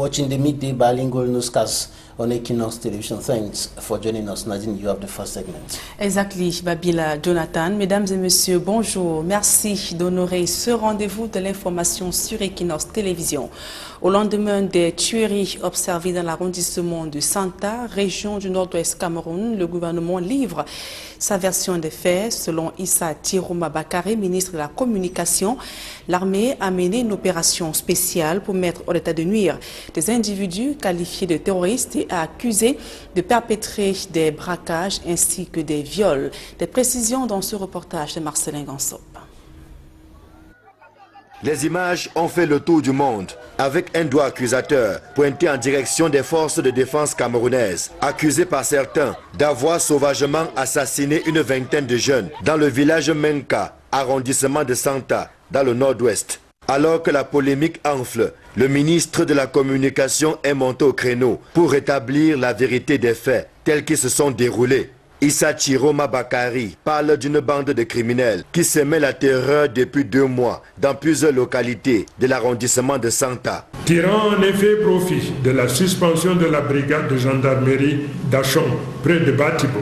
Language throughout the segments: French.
watching the midday bilingual newscast on Equinox Television. Thanks for joining us. Nadine, you have the first segment. Exactly, Babila Jonathan. Mesdames et messieurs, bonjour. Merci d'honorer ce rendez-vous de l'information sur Equinox Télévision. Au lendemain des tueries observées dans l'arrondissement de Santa, région du nord-ouest Cameroun, le gouvernement livre sa version des faits. Selon Issa Tiroma Bakare, ministre de la Communication, l'armée a mené une opération spéciale pour mettre en état de nuire des individus qualifiés de terroristes et accusés de perpétrer des braquages ainsi que des viols. Des précisions dans ce reportage de Marcelin Gansop. Les images ont fait le tour du monde, avec un doigt accusateur pointé en direction des forces de défense camerounaises, accusées par certains d'avoir sauvagement assassiné une vingtaine de jeunes dans le village Menka, arrondissement de Santa, dans le nord-ouest. Alors que la polémique enfle, le ministre de la Communication est monté au créneau pour rétablir la vérité des faits tels qu'ils se sont déroulés. Issa Tiroma Bakari parle d'une bande de criminels qui sèment la terreur depuis 2 mois dans plusieurs localités de l'arrondissement de Santa. Tirant en effet profit de la suspension de la brigade de gendarmerie d'Achon, près de Batibo,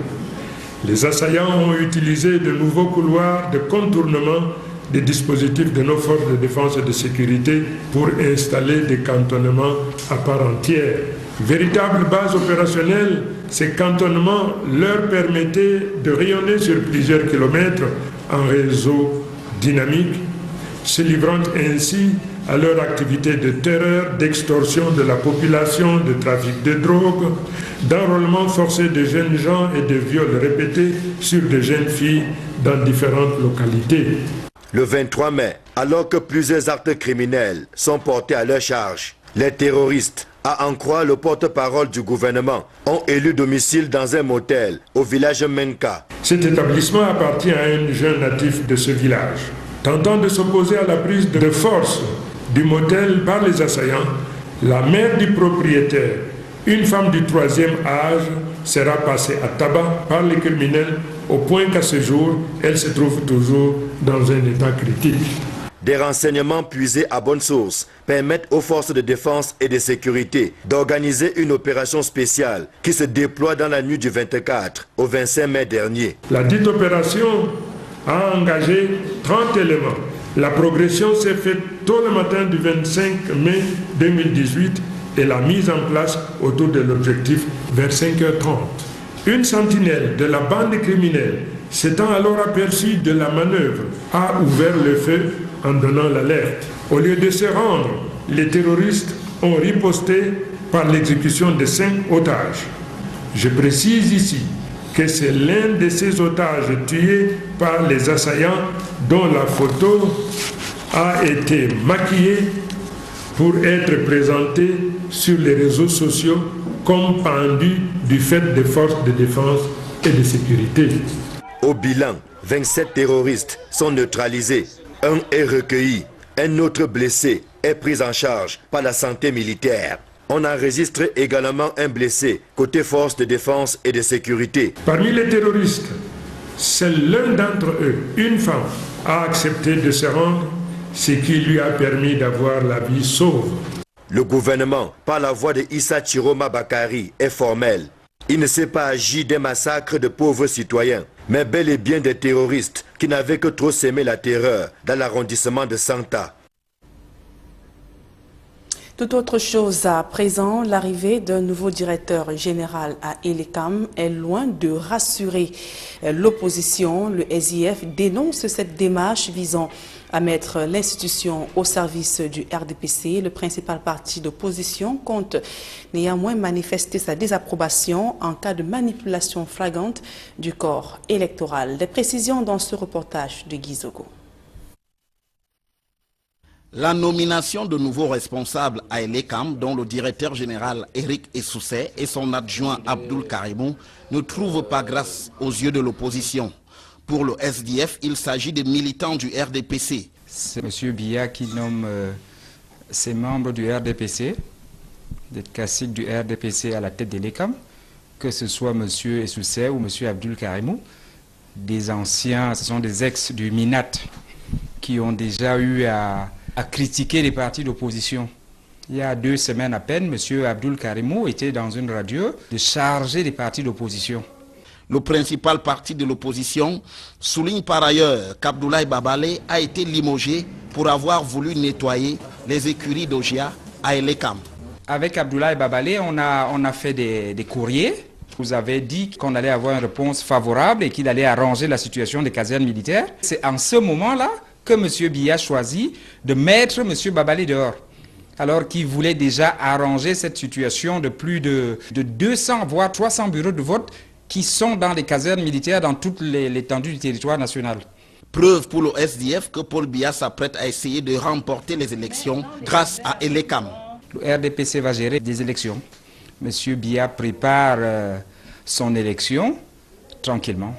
les assaillants ont utilisé de nouveaux couloirs de contournement des dispositifs de nos forces de défense et de sécurité pour installer des cantonnements à part entière. Véritable base opérationnelle, ces cantonnements leur permettaient de rayonner sur plusieurs kilomètres en réseau dynamique, se livrant ainsi à leur activité de terreur, d'extorsion de la population, de trafic de drogue, d'enrôlement forcé de jeunes gens et de viols répétés sur de jeunes filles dans différentes localités. Le 23 mai, alors que plusieurs actes criminels sont portés à leur charge, les terroristes, à en croire le porte-parole du gouvernement, ont élu domicile dans un motel au village Menka. Cet établissement appartient à un jeune natif de ce village. Tentant de s'opposer à la prise de force du motel par les assaillants, la mère du propriétaire, une femme du 3e âge, sera passée à tabac par les criminels au point qu'à ce jour, elle se trouve toujours dans un état critique. Des renseignements puisés à bonne source permettent aux forces de défense et de sécurité d'organiser une opération spéciale qui se déploie dans la nuit du 24 au 25 mai dernier. La dite opération a engagé 30 éléments. La progression s'est faite tôt le matin du 25 mai 2018 et la mise en place autour de l'objectif vers 5h30. Une sentinelle de la bande criminelle s'étant alors aperçue de la manœuvre a ouvert le feu en donnant l'alerte. Au lieu de se rendre, les terroristes ont riposté par l'exécution de 5 otages. Je précise ici que c'est l'un de ces otages tués par les assaillants dont la photo a été maquillée pour être présentée sur les réseaux sociaux comme pendu du fait des forces de défense et de sécurité. Au bilan, 27 terroristes sont neutralisés. Un est recueilli, un autre blessé est pris en charge par la santé militaire. On enregistre également un blessé côté forces de défense et de sécurité. Parmi les terroristes, seul l'un d'entre eux, une femme, a accepté de se rendre, ce qui lui a permis d'avoir la vie sauve. Le gouvernement, par la voix de Issa Tiroma Bakari, est formel. Il ne s'est pas agi d'un massacre de pauvres citoyens, mais bel et bien des terroristes qui n'avaient que trop sémé la terreur dans l'arrondissement de Santa. Tout autre chose à présent, l'arrivée d'un nouveau directeur général à Elecam est loin de rassurer l'opposition. Le SIF dénonce cette démarche visant à mettre l'institution au service du RDPC. Le principal parti d'opposition compte néanmoins manifester sa désapprobation en cas de manipulation flagrante du corps électoral. Des précisions dans ce reportage de Guy Zogo. La nomination de nouveaux responsables à Elecam, dont le directeur général Eric Essoussé et son adjoint Abdoul Karimou, ne trouvent pas grâce aux yeux de l'opposition. Pour le SDF, il s'agit des militants du RDPC. C'est M. Biya qui nomme ses membres du RDPC, des classiques du RDPC à la tête d'Elecam, que ce soit M. Essoussé ou M. Abdoul Karimou, des anciens, ce sont des ex du MINAT qui ont déjà eu à critiquer les partis d'opposition Il y a 2 semaines à peine, M. Abdoul Karimou était dans une radio de charger des partis d'opposition. Le principal parti de l'opposition souligne par ailleurs qu'Abdoulaye Babale a été limogé pour avoir voulu nettoyer les écuries d'Ojia à Elekam. Avec Abdoulaye Babale, on a fait des courriers. Vous avez dit qu'on allait avoir une réponse favorable et qu'il allait arranger la situation des casernes militaires. C'est en ce moment-là que M. Biya a choisi de mettre M. Babale dehors. Alors qu'il voulait déjà arranger cette situation de plus de 200 voire 300 bureaux de vote qui sont dans les casernes militaires dans toute l'étendue du territoire national. Preuve pour le SDF que Paul Biya s'apprête à essayer de remporter les élections grâce à Elekam. Le RDPC va gérer des élections. M. Biya prépare son élection tranquillement.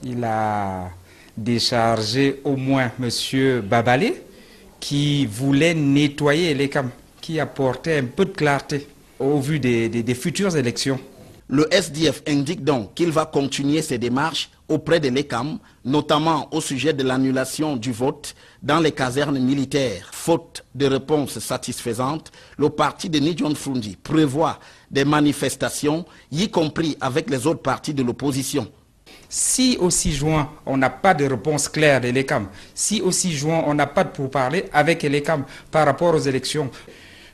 Il a déchargé au moins M. Babale qui voulait nettoyer Elekam, qui apportait un peu de clarté au vu des futures élections. Le SDF indique donc qu'il va continuer ses démarches auprès de l'ECAM, notamment au sujet de l'annulation du vote dans les casernes militaires. Faute de réponse satisfaisante, le parti de Nidjon Frundi prévoit des manifestations, y compris avec les autres partis de l'opposition. Si au 6 juin, on n'a pas de réponse claire de l'ECAM, si au 6 juin, on n'a pas de pourparlers avec l'ECAM par rapport aux élections,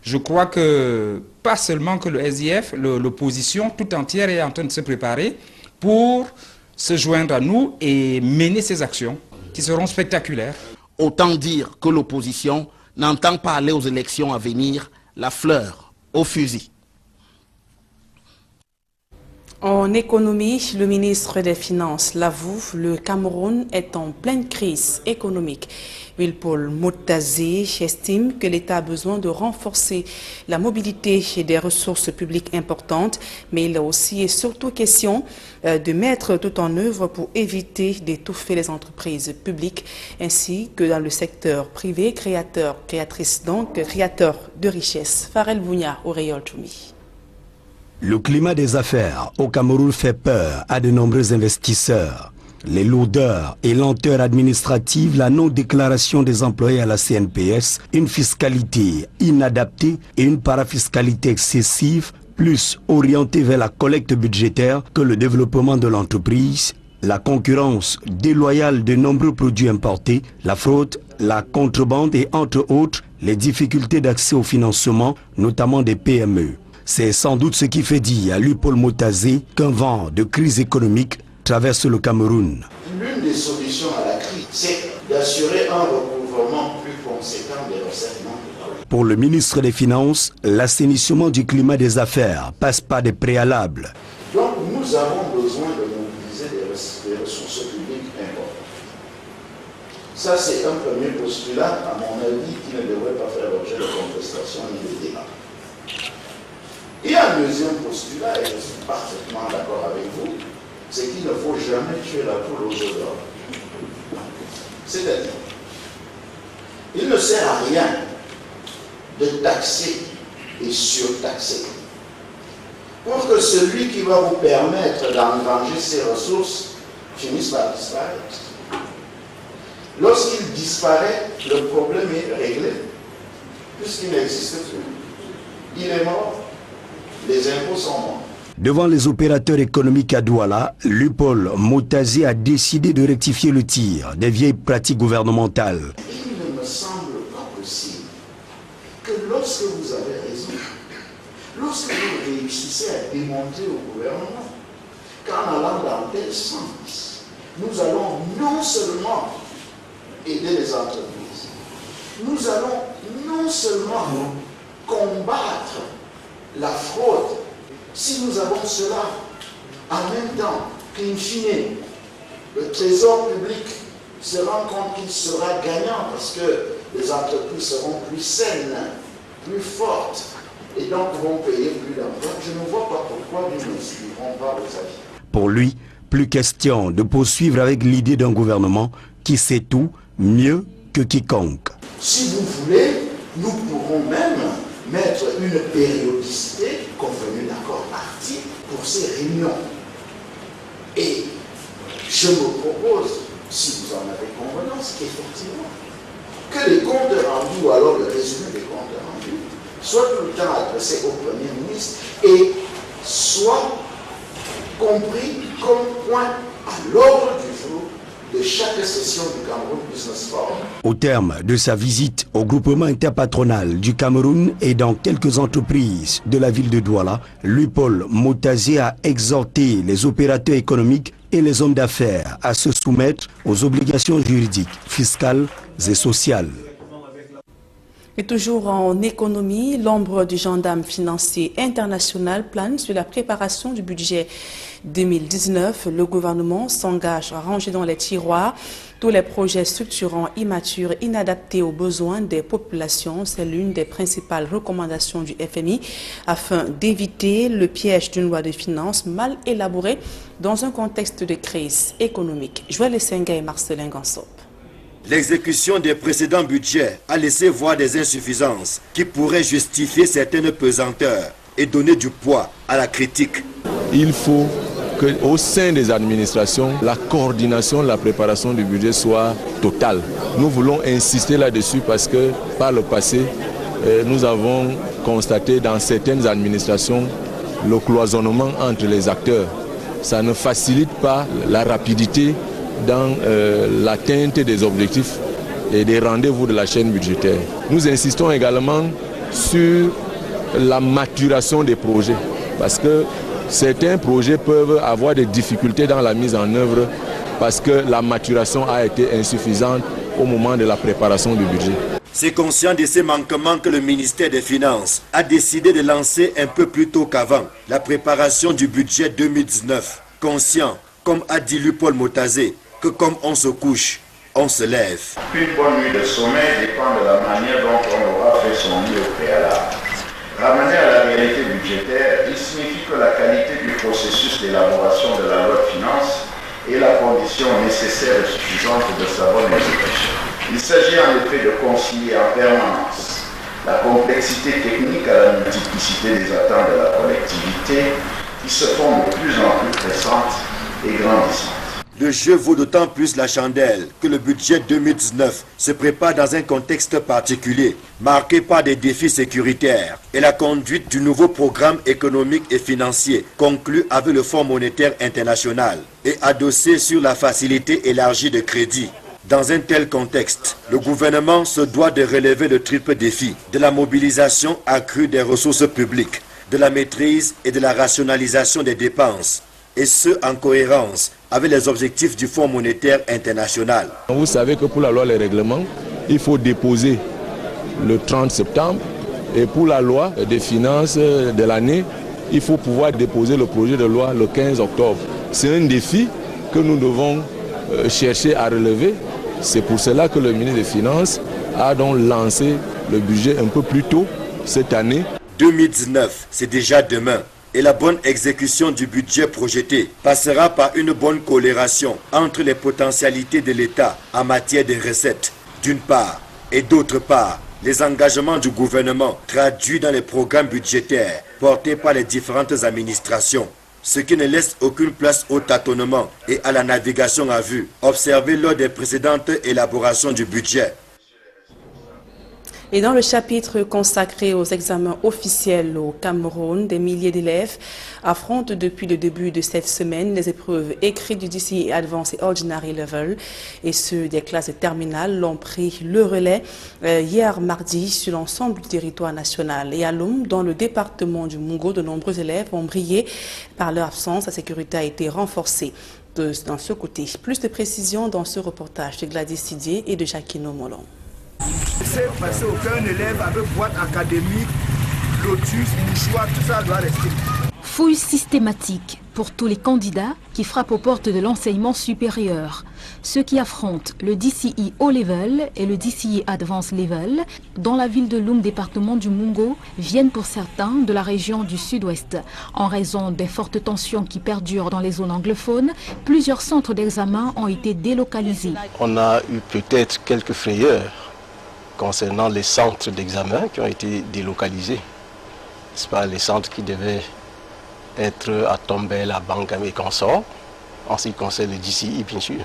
je crois que pas seulement que le SDF, l'opposition tout entière est en train de se préparer pour se joindre à nous et mener ces actions qui seront spectaculaires. Autant dire que l'opposition n'entend pas aller aux élections à venir la fleur au fusil. En économie, le ministre des Finances l'avoue, le Cameroun est en pleine crise économique. Paul Motazé estime que l'État a besoin de renforcer la mobilité des ressources publiques importantes, mais il a aussi et surtout question de mettre tout en œuvre pour éviter d'étouffer les entreprises publiques ainsi que dans le secteur privé, créateur de richesses. Farel Bounia, Auréole Toumi. Le climat des affaires au Cameroun fait peur à de nombreux investisseurs. Les lourdeurs et lenteurs administratives, la non-déclaration des employés à la CNPS, une fiscalité inadaptée et une parafiscalité excessive, plus orientée vers la collecte budgétaire que le développement de l'entreprise, la concurrence déloyale de nombreux produits importés, la fraude, la contrebande et entre autres, les difficultés d'accès au financement, notamment des PME. C'est sans doute ce qui fait dire à Paul Motazé qu'un vent de crise économique traverse le Cameroun. L'une des solutions à la crise, c'est d'assurer un recouvrement plus conséquent des recettes non déclarées. Pour le ministre des Finances, l'assainissement du climat des affaires passe par des préalables. Donc nous avons besoin de mobiliser des ressources publiques importantes. Ça c'est un premier postulat, à mon avis, qui ne devrait pas faire l'objet de contestation ni de débat. Il y a un deuxième postulat, et je suis parfaitement d'accord avec vous, c'est qu'il ne faut jamais tuer la poule aux œufs d'or. C'est-à-dire, il ne sert à rien de taxer et surtaxer pour que celui qui va vous permettre d'engranger ces ressources finisse par disparaître. Lorsqu'il disparaît, le problème est réglé, puisqu'il n'existe plus. Il est mort. Les impôts sont morts. Devant les opérateurs économiques à Douala, Paul Motazé a décidé de rectifier le tir des vieilles pratiques gouvernementales. Il ne me semble pas possible que lorsque vous avez raison, lorsque vous réussissez à démontrer au gouvernement qu'en allant dans tel sens, nous allons non seulement aider les entreprises, nous allons non seulement combattre la fraude, si nous avons cela en même temps qu'in fine, le trésor public se rend compte qu'il sera gagnant parce que les entreprises seront plus saines, plus fortes et donc vont payer plus d'emplois. Je ne vois pas pourquoi nous ne suivrons pas vos avis. Pour lui, plus question de poursuivre avec l'idée d'un gouvernement qui sait tout mieux que quiconque. Si vous voulez, nous pourrons même mettre une périodicité convenue d'accord parti pour ces réunions. Et je me propose, si vous en avez convenance, effectivement, que les comptes rendus ou alors le résumé des comptes rendus soit tout le temps adressé au Premier ministre et soit compris comme point à l'ordre du jour de chaque session du Cameroun Business Forum. Au terme de sa visite au groupement interpatronal du Cameroun et dans quelques entreprises de la ville de Douala, Luipol Motazé a exhorté les opérateurs économiques et les hommes d'affaires à se soumettre aux obligations juridiques, fiscales et sociales. Et toujours en économie, l'ombre du gendarme financier international plane sur la préparation du budget 2019. Le gouvernement s'engage à ranger dans les tiroirs tous les projets structurants, immatures, inadaptés aux besoins des populations. C'est l'une des principales recommandations du FMI afin d'éviter le piège d'une loi de finances mal élaborée dans un contexte de crise économique. Joël Essenga et Marcelin Gansop. L'exécution des précédents budgets a laissé voir des insuffisances qui pourraient justifier certaines pesanteurs et donner du poids à la critique. Il faut qu'au sein des administrations, la coordination, la préparation du budget soit totale. Nous voulons insister là-dessus parce que par le passé, nous avons constaté dans certaines administrations le cloisonnement entre les acteurs. Ça ne facilite pas la rapidité dans l'atteinte des objectifs et des rendez-vous de la chaîne budgétaire. Nous insistons également sur la maturation des projets parce que certains projets peuvent avoir des difficultés dans la mise en œuvre parce que la maturation a été insuffisante au moment de la préparation du budget. C'est conscient de ces manquements que le ministère des Finances a décidé de lancer un peu plus tôt qu'avant la préparation du budget 2019. Conscient, comme a dit Luipol Motazé, que comme on se couche, on se lève. Une bonne nuit de sommeil dépend de la manière dont on aura fait son lit au préalable. Ramener à la réalité budgétaire, il signifie que la qualité du processus d'élaboration de la loi de finances est la condition nécessaire et suffisante de sa bonne exécution. Il s'agit en effet de concilier en permanence la complexité technique à la multiplicité des attentes de la collectivité qui se font de plus en plus pressantes et grandissantes. Le jeu vaut d'autant plus la chandelle que le budget 2019 se prépare dans un contexte particulier, marqué par des défis sécuritaires et la conduite du nouveau programme économique et financier conclu avec le Fonds monétaire international et adossé sur la facilité élargie de crédit. Dans un tel contexte, le gouvernement se doit de relever le triple défi de la mobilisation accrue des ressources publiques, de la maîtrise et de la rationalisation des dépenses, et ce en cohérence avec les objectifs du Fonds monétaire international. Vous savez que pour la loi et les règlements, il faut déposer le 30 septembre et pour la loi des finances de l'année, il faut pouvoir déposer le projet de loi le 15 octobre. C'est un défi que nous devons chercher à relever. C'est pour cela que le ministre des Finances a donc lancé le budget un peu plus tôt cette année. 2019, c'est déjà demain. Et la bonne exécution du budget projeté passera par une bonne corrélation entre les potentialités de l'État en matière de recettes, d'une part, et d'autre part, les engagements du gouvernement traduits dans les programmes budgétaires portés par les différentes administrations, ce qui ne laisse aucune place au tâtonnement et à la navigation à vue, observée lors des précédentes élaborations du budget. Et dans le chapitre consacré aux examens officiels au Cameroun, des milliers d'élèves affrontent depuis le début de cette semaine les épreuves écrites du DCE Advanced et Ordinary Level. Et ceux des classes terminales l'ont pris le relais hier mardi sur l'ensemble du territoire national. Et à Loum, dans le département du Mungo, de nombreux élèves ont brillé par leur absence. La sécurité a été renforcée dans ce côté. Plus de précisions dans ce reportage de Gladys Sidier et de Jacquino Molon. C'est parce qu'aucun élève avec boîte académique, lotus, mouchoir, tout ça doit rester. Fouille systématique pour tous les candidats qui frappent aux portes de l'enseignement supérieur. Ceux qui affrontent le DCE O-Level et le DCE Advanced Level dans la ville de Loum, département du Mungo, viennent pour certains de la région du sud-ouest. En raison des fortes tensions qui perdurent dans les zones anglophones, plusieurs centres d'examen ont été délocalisés. On a eu peut-être quelques frayeurs concernant les centres d'examen qui ont été délocalisés. Ce pas les centres qui devaient être à Tombelle, à Bangam et Consort, en ce qui concerne le DCI bien sûr.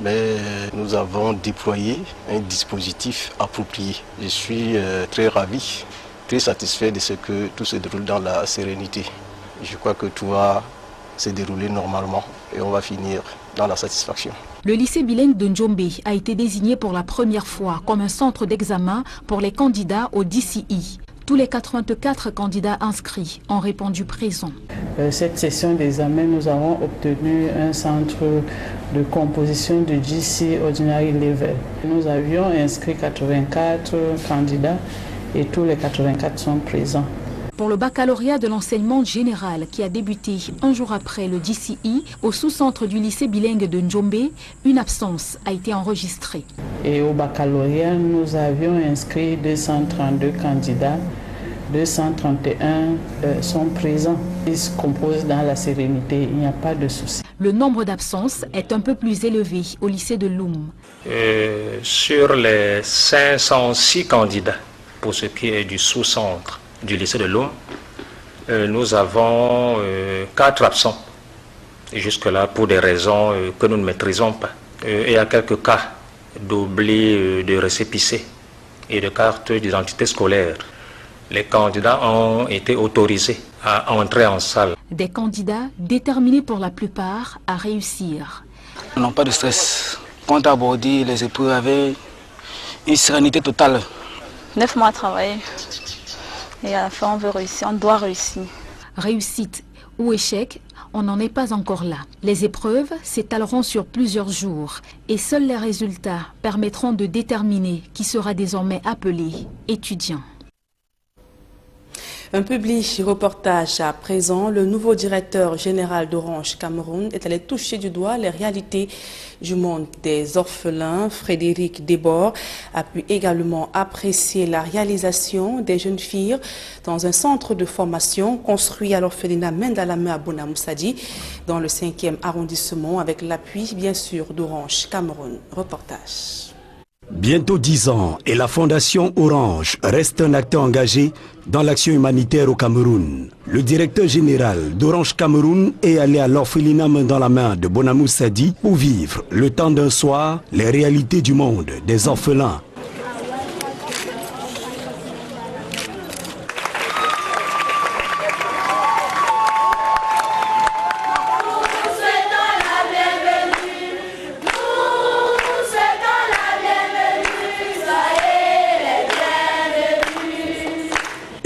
Mais nous avons déployé un dispositif approprié. Je suis très ravi très satisfait de ce que tout se déroule dans la sérénité. Je crois que tout va se dérouler normalement et on va finir dans la satisfaction. Le lycée bilingue de Njombe a été désigné pour la première fois comme un centre d'examen pour les candidats au DCI. Tous les 84 candidats inscrits ont répondu présent. Cette session d'examen, nous avons obtenu un centre de composition de GC Ordinary Level. Nous avions inscrit 84 candidats et tous les 84 sont présents. Pour le baccalauréat de l'enseignement général qui a débuté un jour après le DCI au sous-centre du lycée bilingue de Njombe, une absence a été enregistrée. Et au baccalauréat, nous avions inscrit 232 candidats, 231 sont présents. Ils se composent dans la sérénité, il n'y a pas de souci. Le nombre d'absences est un peu plus élevé au lycée de Loum. Sur les 506 candidats, pour ce qui est du sous-centre du lycée de Loum, nous avons 4 absents. Et jusque-là, pour des raisons que nous ne maîtrisons pas. Il y a quelques cas d'oubli de récépissé et de carte d'identité scolaire. Les candidats ont été autorisés à entrer en salle. Des candidats déterminés pour la plupart à réussir. Ils n'ont pas de stress. Quand on a abordé les épreuves avec une sérénité totale. 9 mois à travailler. Et à la fin, on veut réussir, on doit réussir. Réussite ou échec, on n'en est pas encore là. Les épreuves s'étaleront sur plusieurs jours et seuls les résultats permettront de déterminer qui sera désormais appelé étudiant. Un public reportage à présent. Le nouveau directeur général d'Orange Cameroun est allé toucher du doigt les réalités du monde des orphelins. Frédéric Desbords a pu également apprécier la réalisation des jeunes filles dans un centre de formation construit à l'orphelinat main dans la main à Bonamoussadi dans le 5e arrondissement avec l'appui bien sûr d'Orange Cameroun. Reportage. Bientôt 10 ans et la Fondation Orange reste un acteur engagé dans l'action humanitaire au Cameroun. Le directeur général d'Orange Cameroun est allé à l'orphelinat main dans la main de Bonamoussadi pour vivre le temps d'un soir les réalités du monde des orphelins.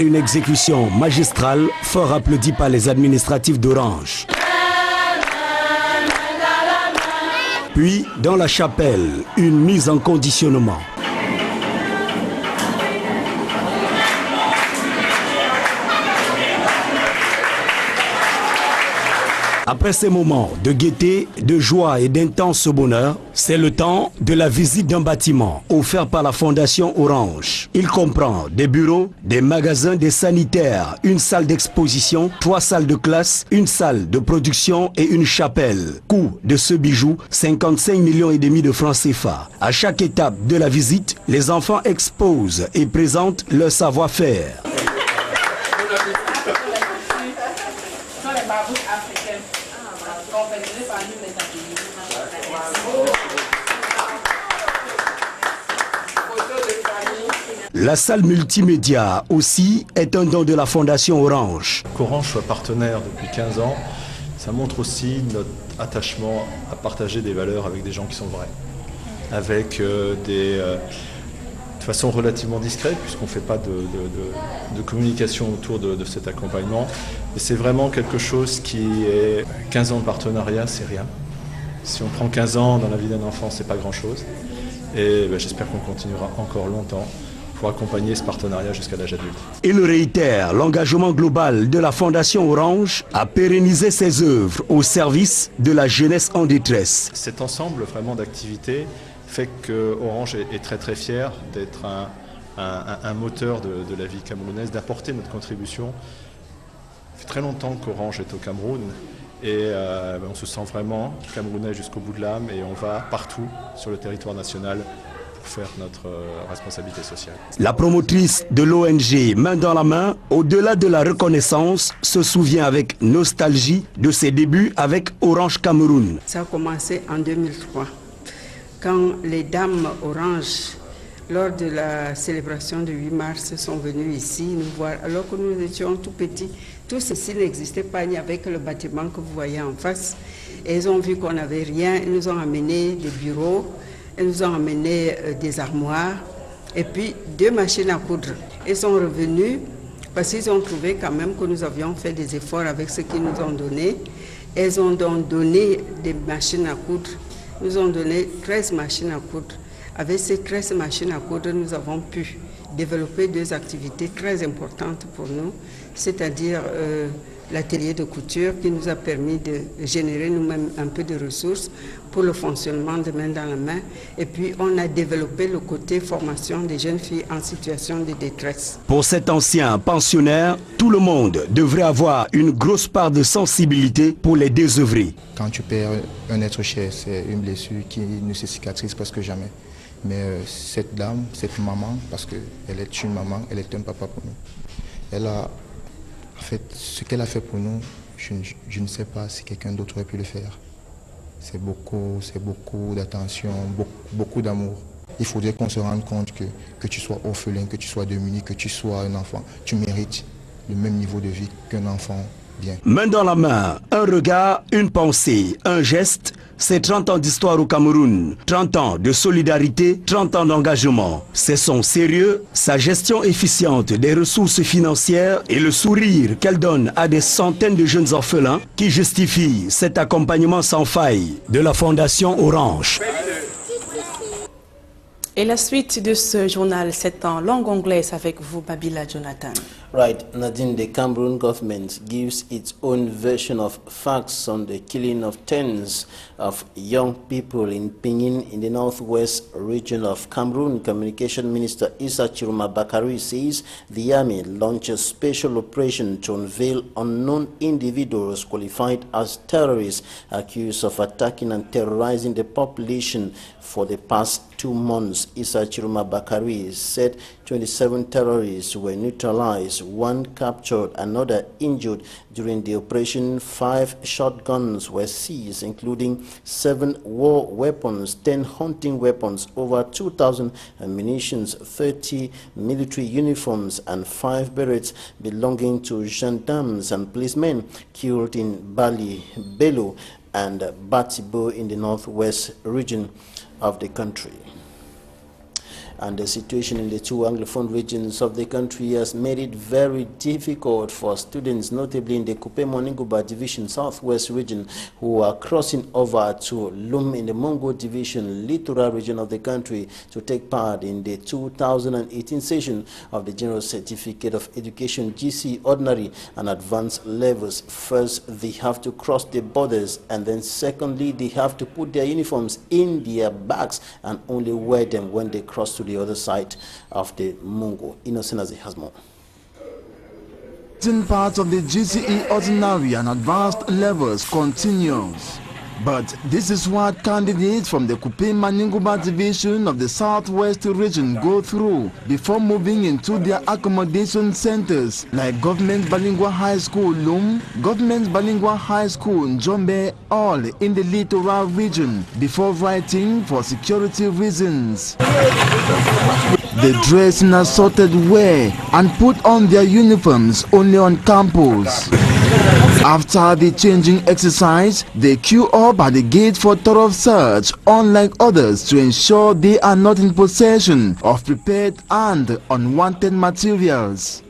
Une exécution magistrale fort applaudie par les administratifs d'Orange. Puis, dans la chapelle, une mise en conditionnement. Après ces moments de gaieté, de joie et d'intense bonheur, c'est le temps de la visite d'un bâtiment offert par la Fondation Orange. Il comprend des bureaux, des magasins, des sanitaires, une salle d'exposition, 3 salles de classe, une salle de production et une chapelle. Coût de ce bijou, 55,5 millions de francs CFA. À chaque étape de la visite, les enfants exposent et présentent leur savoir-faire. La salle multimédia aussi est un don de la Fondation Orange. Qu'Orange soit partenaire depuis 15 ans, ça montre aussi notre attachement à partager des valeurs avec des gens qui sont vrais. Avec de façon relativement discrète, puisqu'on ne fait pas de communication autour de cet accompagnement. Et c'est vraiment quelque chose qui est 15 ans de partenariat, c'est rien. Si on prend 15 ans dans la vie d'un enfant, c'est pas grand-chose. Et j'espère qu'on continuera encore longtemps pour accompagner ce partenariat jusqu'à l'âge adulte. Il réitère l'engagement global de la Fondation Orange à pérenniser ses œuvres au service de la jeunesse en détresse. Cet ensemble vraiment d'activités fait que Orange est très très fier d'être un moteur de la vie camerounaise, d'apporter notre contribution. Ça fait très longtemps qu'Orange est au Cameroun et on se sent vraiment camerounais jusqu'au bout de l'âme et on va partout sur le territoire national faire notre responsabilité sociale. La promotrice de l'ONG Main dans la main, au-delà de la reconnaissance, se souvient avec nostalgie de ses débuts avec Orange Cameroun. Ça a commencé en 2003, quand les dames Orange lors de la célébration du 8 mars, sont venus ici nous voir, alors que nous étions tout petits. Tout ceci n'existait pas, il n'y avait que le bâtiment que vous voyez en face. Et ils ont vu qu'on n'avait rien, ils nous ont amené des bureaux, ils nous ont amené des armoires, et puis 2 machines à coudre. Ils sont revenus parce qu'ils ont trouvé quand même que nous avions fait des efforts avec ce qu'ils nous ont donné. Ils ont donc donné des machines à coudre. Ils nous ont donné 13 machines à coudre. Avec ces 13 machines à coudre, nous avons pu développer 2 activités très importantes pour nous, c'est-à-dire l'atelier de couture qui nous a permis de générer nous-mêmes un peu de ressources pour le fonctionnement de main dans la main. Et puis on a développé le côté formation des jeunes filles en situation de détresse. Pour cet ancien pensionnaire, tout le monde devrait avoir une grosse part de sensibilité pour les désœuvrés. Quand tu perds un être cher, c'est une blessure qui ne se cicatrise presque jamais. Mais cette dame, cette maman, parce qu'elle est une maman, elle est un papa pour nous. Elle a fait ce qu'elle a fait pour nous, je ne sais pas si quelqu'un d'autre aurait pu le faire. C'est beaucoup d'attention, beaucoup d'amour. Il faudrait qu'on se rende compte que tu sois orphelin, que tu sois démuni, que tu sois un enfant. Tu mérites le même niveau de vie qu'un enfant bien. Main dans la main, un regard, une pensée, un geste. C'est 30 ans d'histoire au Cameroun, 30 ans de solidarité, 30 ans d'engagement. C'est son sérieux, sa gestion efficiente des ressources financières et le sourire qu'elle donne à des centaines de jeunes orphelins qui justifient cet accompagnement sans faille de la Fondation Orange. Et la suite de ce journal, c'est en langue anglaise avec vous, Babila Jonathan. Right, Nadine, the Cameroon government gives its own version of facts on the killing of tens of young people in Pinyin in the northwest region of Cameroon. Communication Minister Issa Chiruma Bakari says the army launched a special operation to unveil unknown individuals qualified as terrorists accused of attacking and terrorizing the population for the past 2 months. Issa Chiruma Bakari said 27 terrorists were neutralized, 1 captured, another injured. During the operation, 5 shotguns were seized, including 7 war weapons, 10 hunting weapons, over 2,000 ammunition, 30 military uniforms, and 5 berets belonging to gendarmes and policemen killed in Bali, Bello, and Batibo in the northwest region of the country. And the situation in the 2 Anglophone regions of the country has made it very difficult for students, notably in the Kupe Moninguba Division Southwest region, who are crossing over to Lum in the Mongo Division Littoral region of the country to take part in the 2018 session of the General Certificate of Education GC Ordinary and Advanced levels. First, they have to cross the borders, and then secondly, they have to put their uniforms in their bags and only wear them when they cross to the other side of the Mungo. Innocent as it has more. Parts of the GCE ordinary and advanced levels continues. But this is what candidates from the Kupe Maninguba division of the Southwest region go through before moving into their accommodation centers like Government Bilingual High School Lum, Government Bilingual High School Njombe, all in the littoral region, before writing for security reasons. They dress in assorted wear and put on their uniforms only on campus. After the changing exercise, they queue up at the gate for thorough search, unlike others, to ensure they are not in possession of prepared and unwanted materials.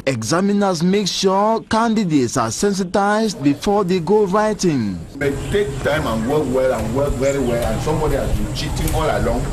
Examiners make sure candidates are sensitized before they go writing. They take time and work well and work very well, and somebody has been cheating all along,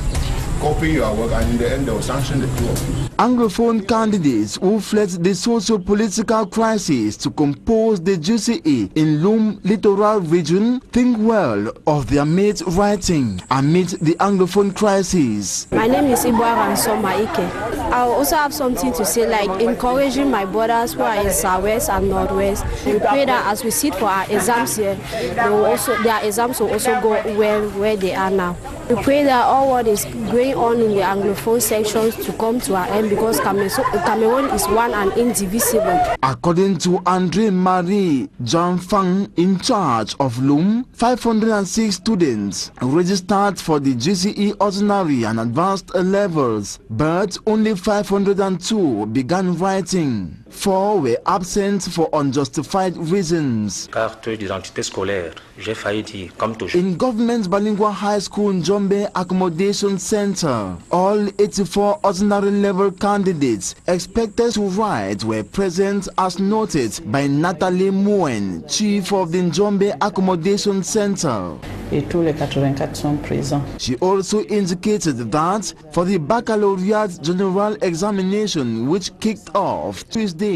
copying your work, and in the end they will sanction the 2 of you. Anglophone candidates who fled the socio-political crisis to compose the GCE in Lum Littoral region think well of their mates writing amid the Anglophone crisis. My name is Ibwa Ransom Maike. I also have something to say, like encouraging my brothers who are in Southwest and Northwest. We pray that as we sit for our exams here, their exams will also go well where they are now. We pray that all what is going on in the Anglophone sections to come to an end because Cameroon is one and indivisible. According to Andre Marie Jean Fang, in charge of Loom, 506 students registered for the GCE ordinary and advanced levels, but only 502 began writing. 4 were absent for unjustified reasons. Carte d'identité scolaire, j'ai failli dire, comme toujours. In Government Bilingual High School Njombe Accommodation Center, all 84 ordinary level candidates expected to write were present, as noted by Nathalie Mouen, chief of the Njombe Accommodation Center. Et tous les 84 sont présents. She also indicated that for the Baccalaureate General Examination, which kicked off Tuesday,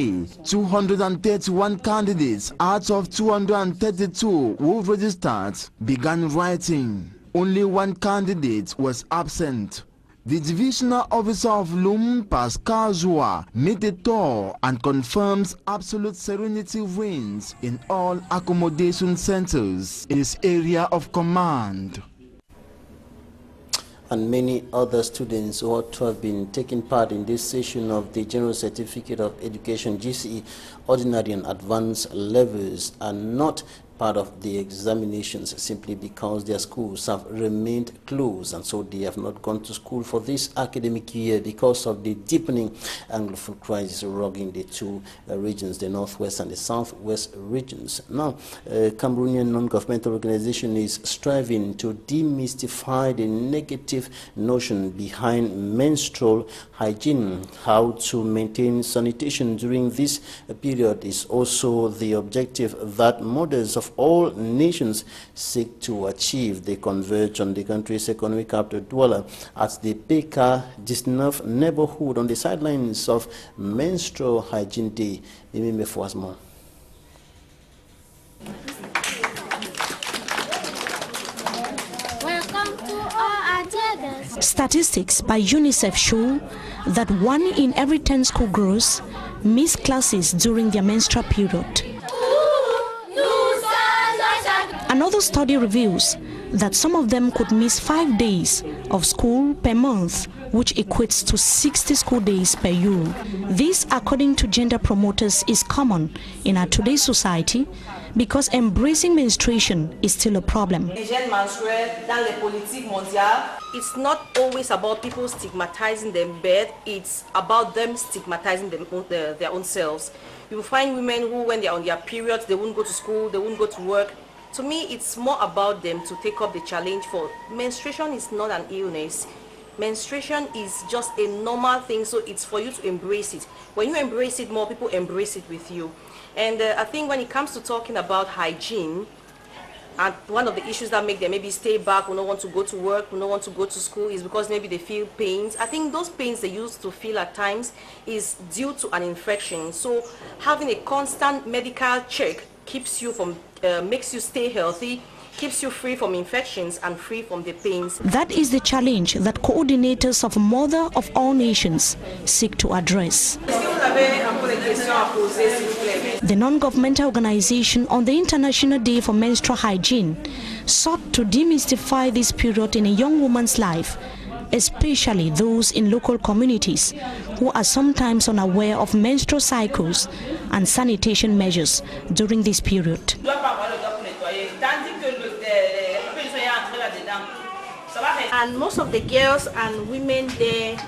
231 candidates out of 232 who registered began writing. Only 1 candidate was absent. The divisional officer of Loom, Pascal Joua, made a tour and confirms absolute serenity reigns in all accommodation centers in his area of command. And many other students who ought to have been taking part in this session of the General Certificate of Education GCE Ordinary and Advanced levels are not part of the examinations simply because their schools have remained closed, and so they have not gone to school for this academic year because of the deepening Anglophone crisis rocking the 2 regions, the Northwest and the Southwest regions. Now, Cameroonian non-governmental organization is striving to demystify the negative notion behind menstrual hygiene. How to maintain sanitation during this period is also the objective that mothers of all nations seek to achieve. They converge on the country's economic capital, Douala, at the Peka 19 neighborhood on the sidelines of Menstrual Hygiene Day. Statistics by UNICEF show that 1 in every 10 schoolgirls miss classes during their menstrual period. Another study reveals that some of them could miss 5 days of school per month, which equates to 60 school days per year. This, according to gender promoters, is common in our today's society because embracing menstruation is still a problem. It's not always about people stigmatizing them, but it's about them stigmatizing their own selves. You will find women who, when they're on their periods, they won't go to school, they won't go to work. To me, it's more about them to take up the challenge for menstruation is not an illness. Menstruation is just a normal thing, so it's for you to embrace it. When you embrace it, more people embrace it with you. And I think when it comes to talking about hygiene, and one of the issues that make them maybe stay back, who don't want to go to work, who don't want to go to school, is because maybe they feel pains. I think those pains they used to feel at times is due to an infection. So having a constant medical check keeps you from, makes you stay healthy, keeps you free from infections and free from the pains. That is the challenge that coordinators of Mother of All Nations seek to address. The non-governmental organization on the International Day for Menstrual Hygiene sought to demystify this period in a young woman's life, especially those in local communities who are sometimes unaware of menstrual cycles and sanitation measures during this period. And most of the girls and women there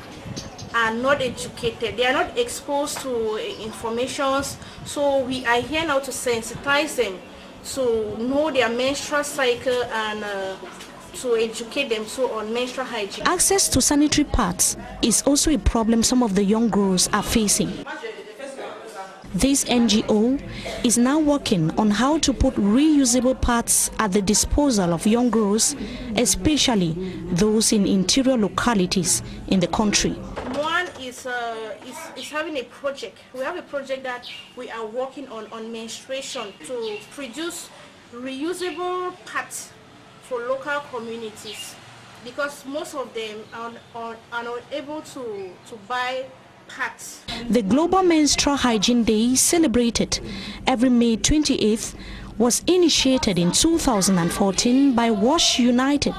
are not educated. They are not exposed to information. So we are here now to sensitize them to know their menstrual cycle and to educate them on menstrual hygiene. Access to sanitary pads is also a problem some of the young girls are facing. This NGO is now working on how to put reusable pads at the disposal of young girls, especially those in interior localities in the country. One is having a project. We have a project that we are working on menstruation to produce reusable pads for local communities, because most of them are not able to buy pads. The Global Menstrual Hygiene Day is celebrated every May 28th was initiated in 2014 by WASH United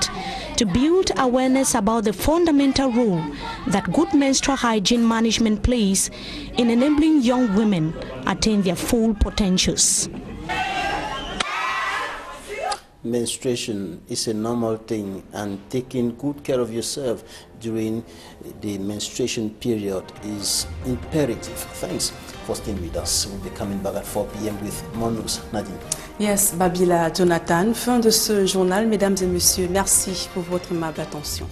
to build awareness about the fundamental role that good menstrual hygiene management plays in enabling young women attain their full potentials. Menstruation is a normal thing, and taking good care of yourself during the menstruation period is imperative. Thanks for staying with us. We'll be coming back at 4 p.m. with more news. Nadine. Yes, Babila Jonathan, fin de ce journal. Mesdames et messieurs, merci pour votre aimable attention.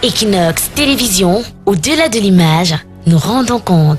Equinox Télévision, au-delà de l'image, nous rendons compte.